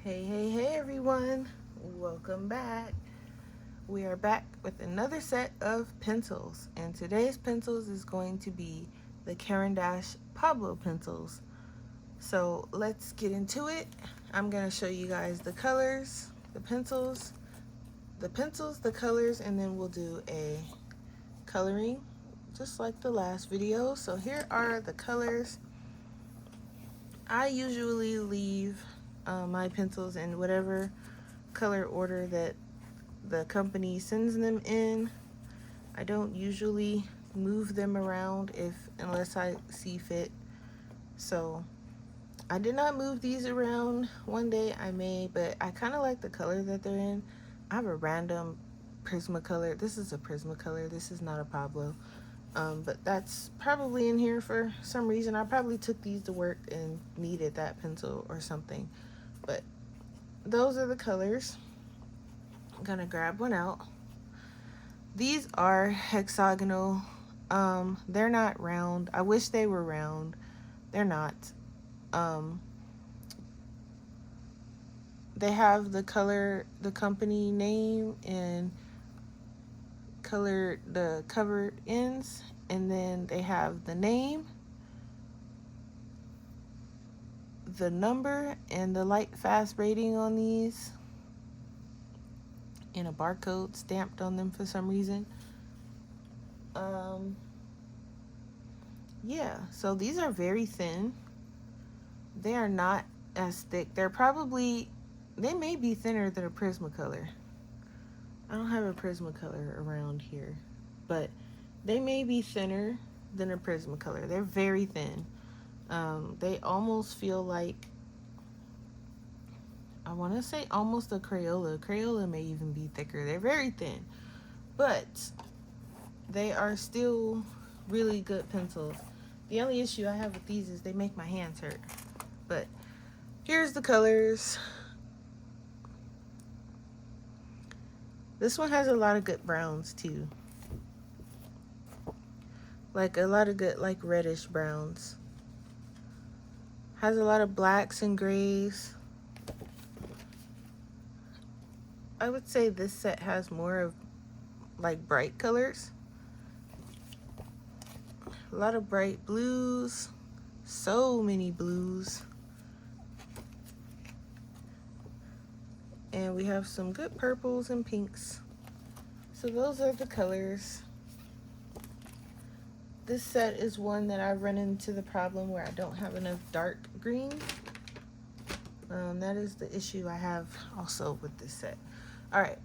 Hey everyone, welcome back. We are back with another set of pencils, and today's pencils is going to be the Caran Pablo pencils. So let's get into it. I'm going to show you guys the colors, the pencils, the colors, and then we'll do a coloring just like the last video. So here are the colors. I usually leave my pencils in whatever color order that the company sends them in. I don't usually move them around unless I see fit. So I did not move these around. One day I may, but I kind of like the color that they're in. I have a random Prismacolor. This is a Prismacolor. This is not a Pablo. But that's probably in here for some reason. I probably took these to work and needed that pencil or something. But those are the colors. I'm gonna grab one out. These are hexagonal. They're not round. I wish they were round. They're not. They have the company name and the cover ends, and then they have the name, the number, and the light fast rating on these, and a barcode stamped on them for some reason. Yeah, so these are very thin. They are not as thick. They may be thinner than a Prismacolor. I don't have a Prismacolor around here, but they may be thinner than a Prismacolor. They're very thin. They almost feel like, I want to say almost a Crayola. Crayola may even be thicker. They're very thin, but they are still really good pencils. The only issue I have with these is they make my hands hurt. But here's the colors. This one has a lot of good browns too. Like a lot of good like reddish browns. Has a lot of blacks and grays. I would say this set has more of like bright colors. A lot of bright blues. So many blues. And we have some good purples and pinks. So those are the colors. This set is one that I've run into the problem where I don't have enough dark green. That is the issue I have also with this set. All right,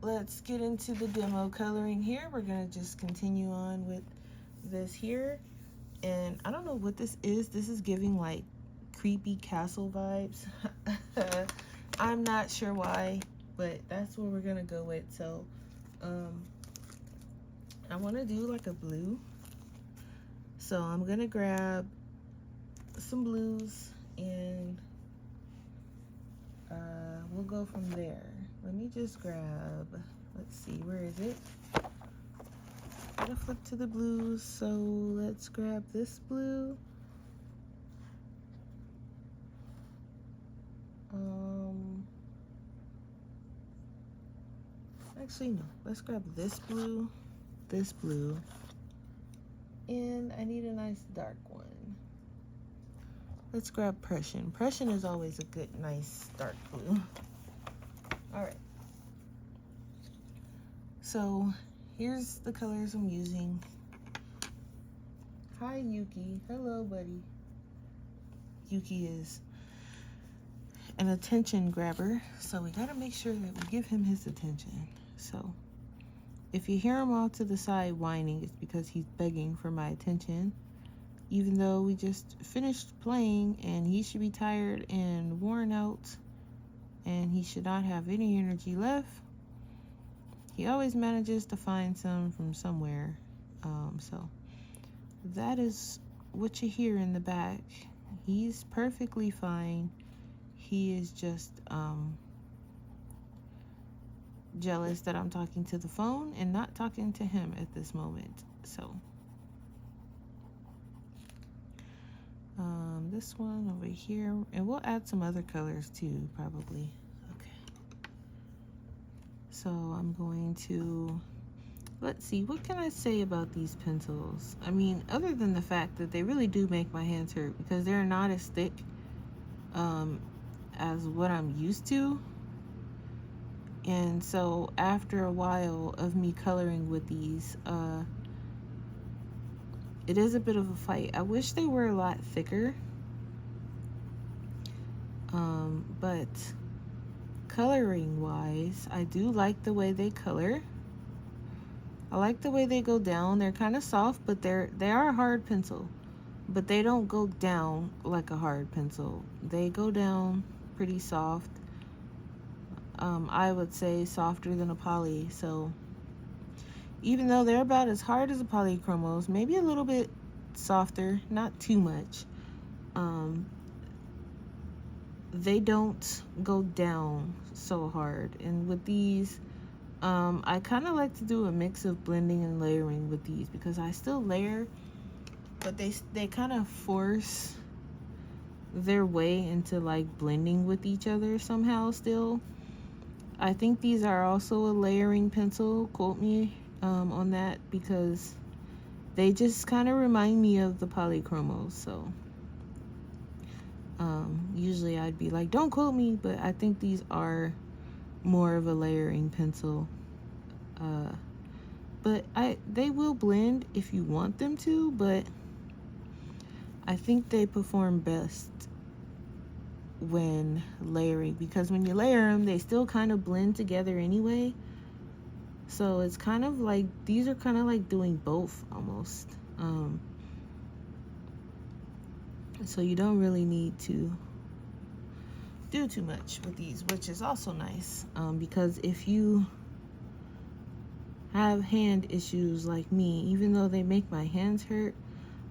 let's get into the demo coloring here. We're gonna just continue on with this here. And I don't know what this is. This is giving like creepy castle vibes. I'm not sure why, but that's what we're gonna go with. So I want to do like a blue, so I'm gonna grab some blues and we'll go from there. Let me just grab, let's see, where is it? Gotta flip to the blues, so let's grab this blue. Actually, no. Let's grab this blue, and I need a nice dark one. Let's grab Prussian. Prussian is always a good, nice dark blue. All right. So here's the colors I'm using. Hi, Yuki. Hello, buddy. Yuki is an attention grabber, so we gotta make sure that we give him his attention. So if you hear him off to the side whining, it's because he's begging for my attention, even though we just finished playing and he should be tired and worn out and he should not have any energy left. He always manages to find some from somewhere. So that is what you hear in the back. He's perfectly fine. He is just jealous that I'm talking to the phone and not talking to him at this moment. So This one over here, and we'll add some other colors too, probably. Okay. So I'm going to, let's see, what can I say about these pencils? I mean, other than the fact that they really do make my hands hurt because they're not as thick as what I'm used to. And so after a while of me coloring with these, it is a bit of a fight. I wish they were a lot thicker. But coloring wise, I do like the way they color. I like the way they go down. They're kind of soft, but they are a hard pencil. But they don't go down like a hard pencil. They go down pretty soft. I would say softer than a poly. So even though they're about as hard as a polychromos, maybe a little bit softer, not too much. They don't go down so hard. And with these, I kind of like to do a mix of blending and layering with these because I still layer, but they kind of force their way into like blending with each other somehow still. I think these are also a layering pencil, quote me on that, because they just kind of remind me of the polychromos. So usually I'd be like, don't quote me, but I think these are more of a layering pencil. But they will blend if you want them to, but I think they perform best when layering, because when you layer them, they still kind of blend together anyway. So it's kind of like, these are kind of like doing both almost. So you don't really need to do too much with these, which is also nice, because if you have hand issues like me, even though they make my hands hurt,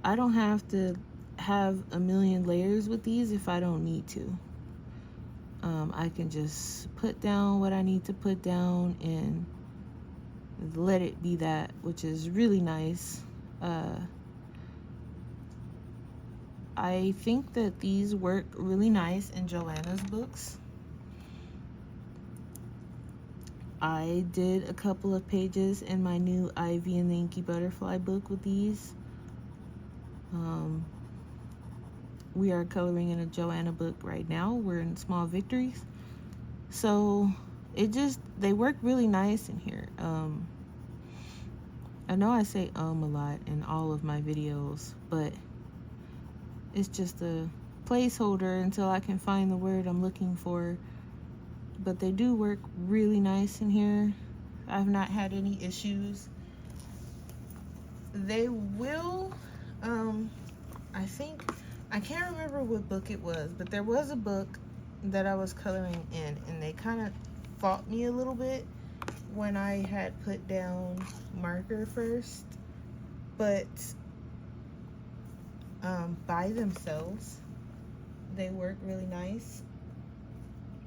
I don't have to have a million layers with these if I don't need to. I can just put down what I need to put down and let it be that, which is really nice. I think that these work really nice in Joanna's books. I did a couple of pages in my new Ivy and the Inky Butterfly book with these. We are coloring in a Joanna book right now. We're in Small Victories. So they work really nice in here. I know I say a lot in all of my videos, but it's just a placeholder until I can find the word I'm looking for. But they do work really nice in here. I've not had any issues. They will, I think, I can't remember what book it was, but there was a book that I was coloring in, and they kind of fought me a little bit when I had put down marker first. But by themselves, they work really nice.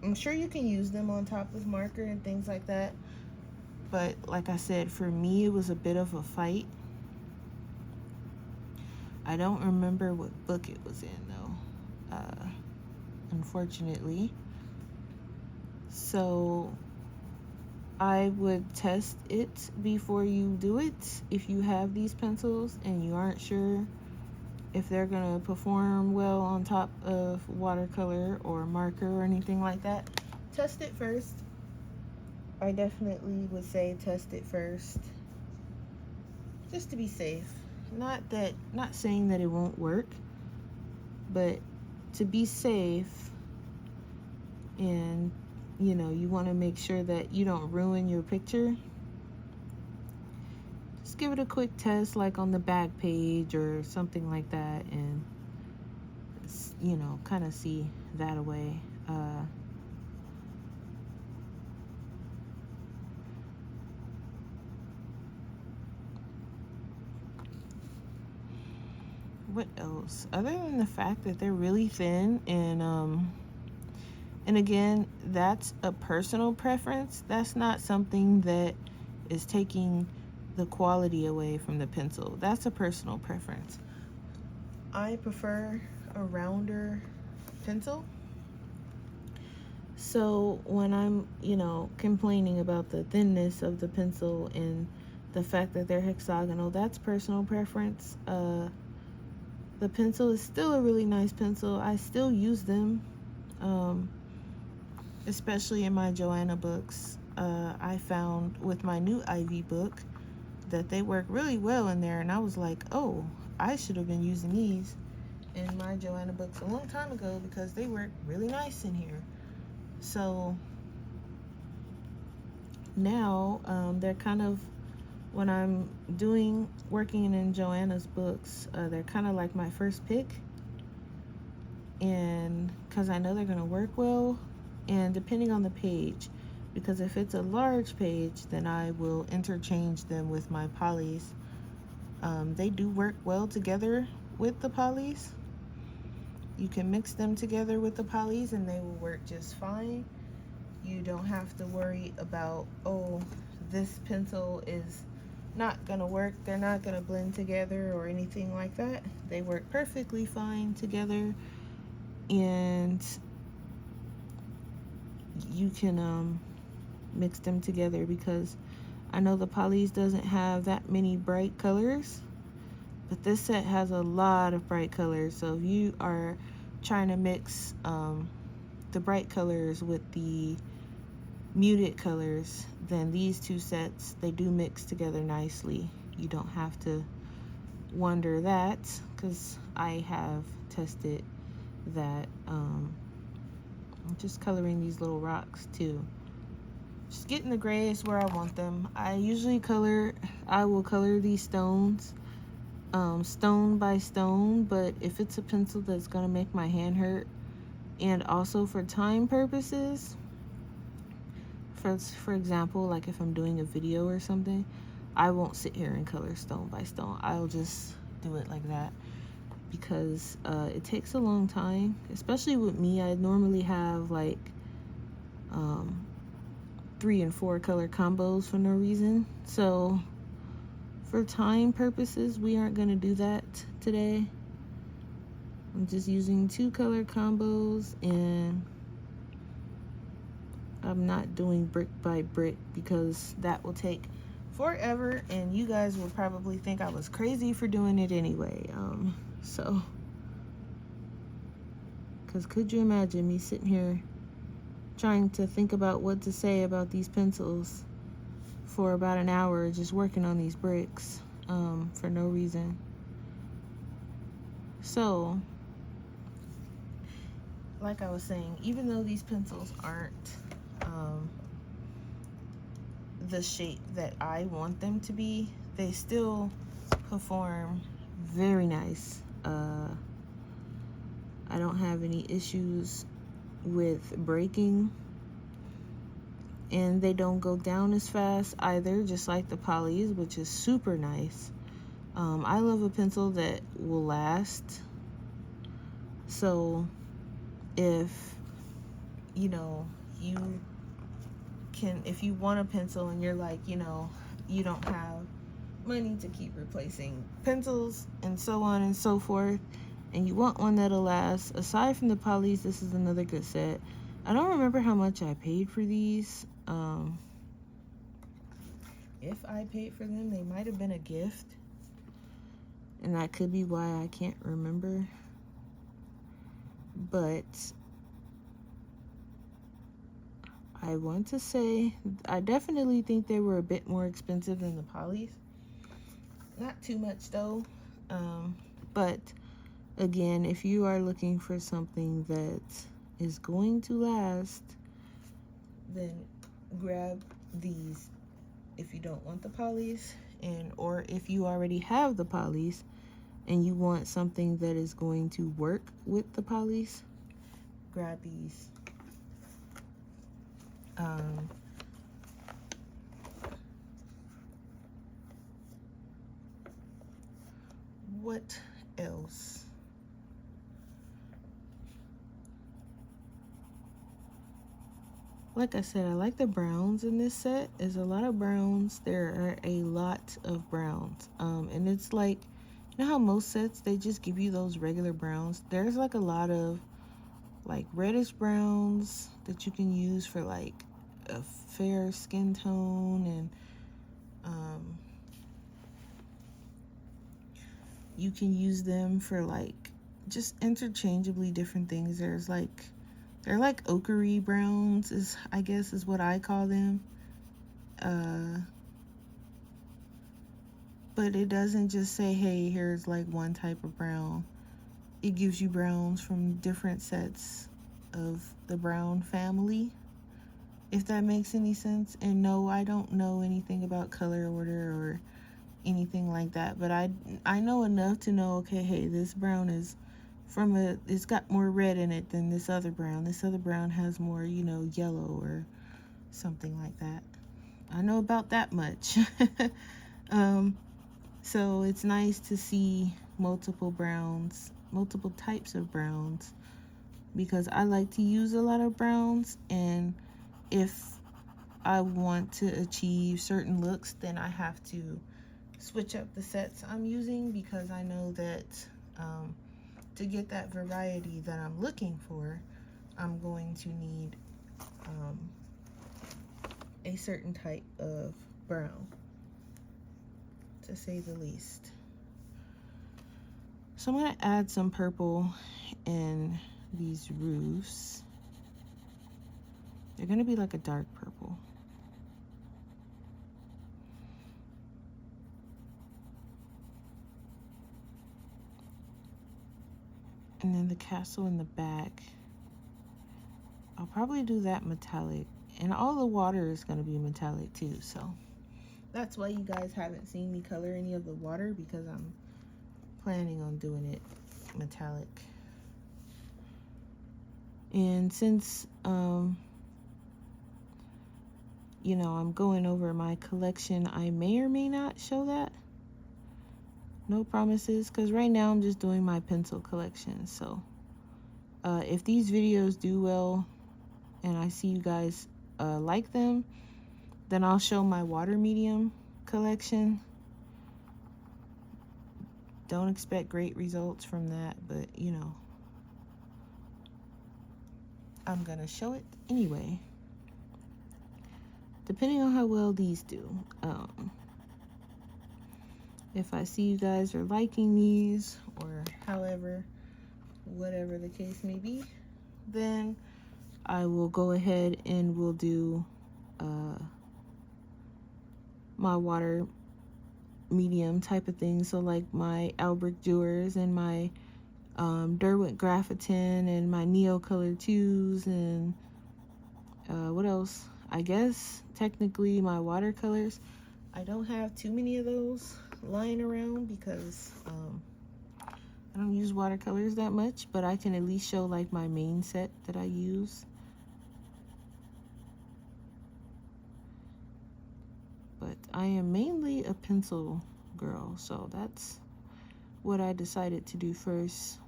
I'm sure you can use them on top of marker and things like that. But like I said, for me, it was a bit of a fight. I don't remember what book it was in, though, unfortunately. So I would test it before you do it. If you have these pencils and you aren't sure if they're gonna perform well on top of watercolor or marker or anything like that, test it first. I definitely would say test it first, just to be safe. Not saying that it won't work, but to be safe, and you want to make sure that you don't ruin your picture. Just give it a quick test, like on the back page or something like that, and kind of see that away. What else? Other than the fact that they're really thin, and again, that's a personal preference. That's not something that is taking the quality away from the pencil. That's a personal preference. I prefer a rounder pencil. So when I'm, complaining about the thinness of the pencil and the fact that they're hexagonal, that's personal preference. The pencil is still a really nice pencil. I still use them, especially in my Joanna books. I found with my new Ivy book that they work really well in there, and I was like, oh, I should have been using these in my Joanna books a long time ago because they work really nice in here. So now they're kind of, when I'm working in Joanna's books, they're kind of like my first pick, and because I know they're going to work well, and depending on the page, because if it's a large page, then I will interchange them with my polys. They do work well together with the polys. You can mix them together with the polys and they will work just fine. You don't have to worry about, oh, this pencil is not gonna work, they're not gonna blend together or anything like that. They work perfectly fine together, and you can mix them together, because I know the polys doesn't have that many bright colors, but this set has a lot of bright colors. So if you are trying to mix the bright colors with the muted colors, then these two sets, they do mix together nicely. You don't have to wonder that, because I have tested that. I'm just coloring these little rocks too, just getting the grays where I want them. I will color these stones stone by stone, but if it's a pencil that's gonna make my hand hurt, and also for time purposes, for example, like if I'm doing a video or something, I won't sit here and color stone by stone. I'll just do it like that, because it takes a long time, especially with me. I normally have like 3 and 4 color combos for no reason. So for time purposes, we aren't going to do that today. I'm just using 2 color combos, and I'm not doing brick by brick because that will take forever, and you guys will probably think I was crazy for doing it anyway. Because could you imagine me sitting here trying to think about what to say about these pencils for about an hour, just working on these bricks for no reason. So, like I was saying, even though these pencils aren't the shape that I want them to be, they still perform very nice. I don't have any issues with breaking, and they don't go down as fast either, just like the polys, which is super nice. I love a pencil that will last. So if if you want a pencil and you're like, you don't have money to keep replacing pencils and so on and so forth, and you want one that'll last, aside from the polys, this is another good set. I don't remember how much I paid for these. If I paid for them, they might have been a gift, and that could be why I can't remember. But I want to say, I definitely think they were a bit more expensive than the polys. Not too much though. But again, if you are looking for something that is going to last, then grab these if you don't want the polys, or if you already have the polys and you want something that is going to work with the polys, grab these. What else? Like I said, I like the browns in this set. There's a lot of browns. There are a lot of browns. And it's like You know how most sets, they just give you those regular browns? There's like a lot of like reddish browns that you can use for like a fair skin tone, and you can use them for like just interchangeably different things. There's like, they're like ochre browns, is I guess is what I call them. But it doesn't just say, hey, here's like one type of brown. It gives you browns from different sets of the brown family, if that makes any sense. And no, I don't know anything about color order or anything like that, but I know enough to know, okay, hey, this brown is from it's got more red in it than this other brown. This other brown has more, yellow or something like that. I know about that much. um, so it's nice to see multiple browns, multiple types of browns, because I like to use a lot of browns, and if I want to achieve certain looks, then I have to switch up the sets I'm using, because I know that to get that variety that I'm looking for, I'm going to need a certain type of brown, to say the least. So I'm going to add some purple in these roofs. They're going to be like a dark purple. And then the castle in the back, I'll probably do that metallic. And all the water is going to be metallic too, so that's why you guys haven't seen me color any of the water, because I'm planning on doing it metallic. And since I'm going over my collection, I may or may not show that. No promises, because right now I'm just doing my pencil collection. So if these videos do well and I see you guys like them, then I'll show my water medium collection. Don't expect great results from that, but I'm gonna show it anyway, depending on how well these do. If I see you guys are liking these, or whatever the case may be, then I will go ahead and we'll do my water medium type of thing. So like my Albrecht Dewars and my Derwent Graphiton and my Neo Color 2s, and what else? I guess technically my watercolors. I don't have too many of those lying around, because I don't use watercolors that much, but I can at least show like my main set that I use. But I am mainly a pencil girl, so that's what I decided to do first.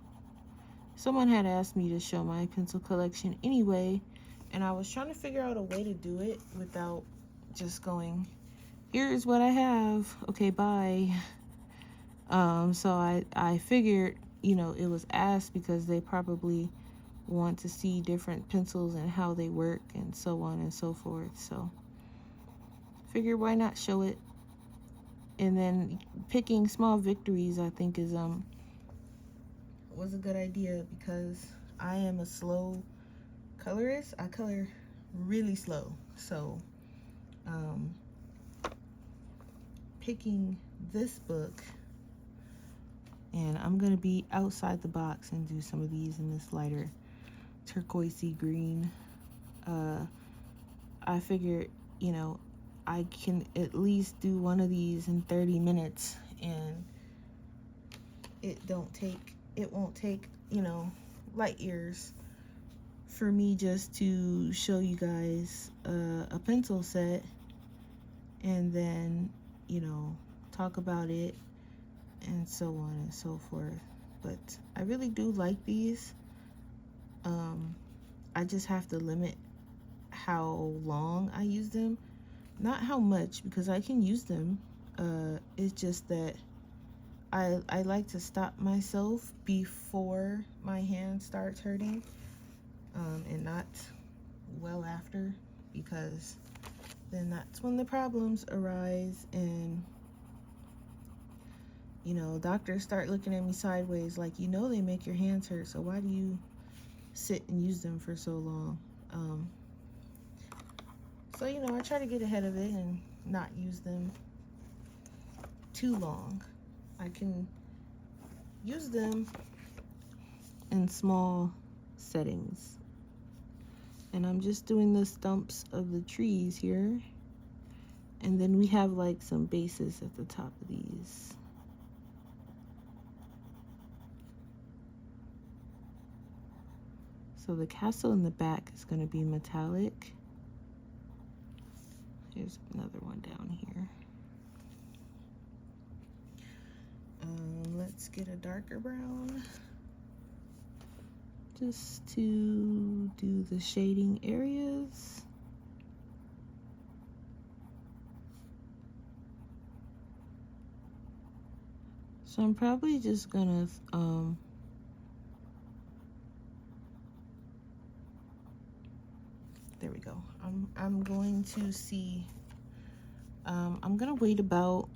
Someone had asked me to show my pencil collection anyway, and I was trying to figure out a way to do it without just going, here's what I have, okay, bye. So I figured, it was asked because they probably want to see different pencils and how they work and so on and so forth. So figured, why not show it? And then picking small victories, I think, was a good idea, because I am a slow colorist. I color really slow, so picking this book, and I'm gonna be outside the box and do some of these in this lighter turquoisey green. I figured, I can at least do one of these in 30 minutes, and it won't take light years for me just to show you guys a pencil set, and then talk about it and so on and so forth. But I really do like these. I just have to limit how long I use them, not how much, because I can use them. It's just that I like to stop myself before my hand starts hurting, and not well after, because then that's when the problems arise, and you know, doctors start looking at me sideways like, you know, they make your hands hurt, so why do you sit and use them for so long? So you know, I try to get ahead of it and not use them too long. I can use them in small settings. And I'm just doing the stumps of the trees here. And then we have like some bases at the top of these. So the castle in the back is going to be metallic. Here's another one down here. Let's get a darker brown, just to do the shading areas. So I'm probably just gonna there we go. I'm going to see, I'm gonna wait about,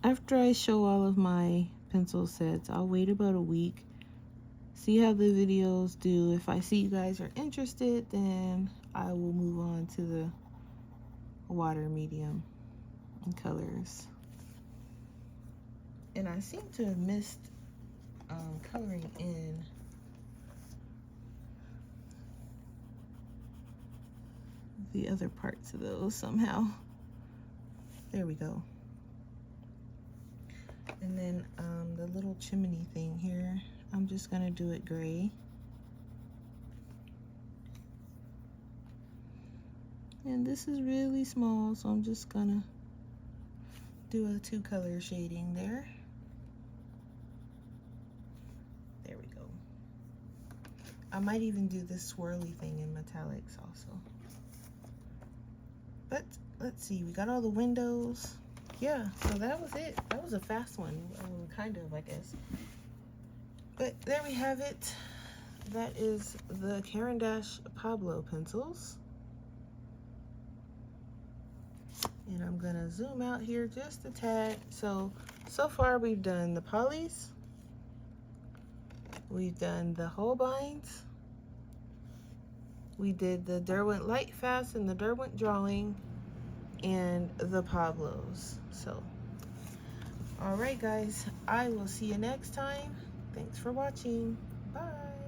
after I show all of my pencil sets, I'll wait about a week, see how the videos do. If I see you guys are interested, then I will move on to the water medium and colors. And I seem to have missed coloring in the other parts of those somehow. There we go. And then the little chimney thing here, I'm just gonna do it gray. And this is really small, so I'm just gonna do a 2-color shading there. There we go. I might even do this swirly thing in metallics also. But let's see, we got all the windows. Yeah, so that was it. That was a fast one, kind of, I guess. But there we have it. That is the Caran Pablo pencils. And I'm gonna zoom out here just a tad. So far we've done the polys, we've done the Holbeins, we did the Derwent Light Fast and the Derwent Drawing, and the Pablos. So, all right guys, I will see you next time. Thanks for watching. Bye.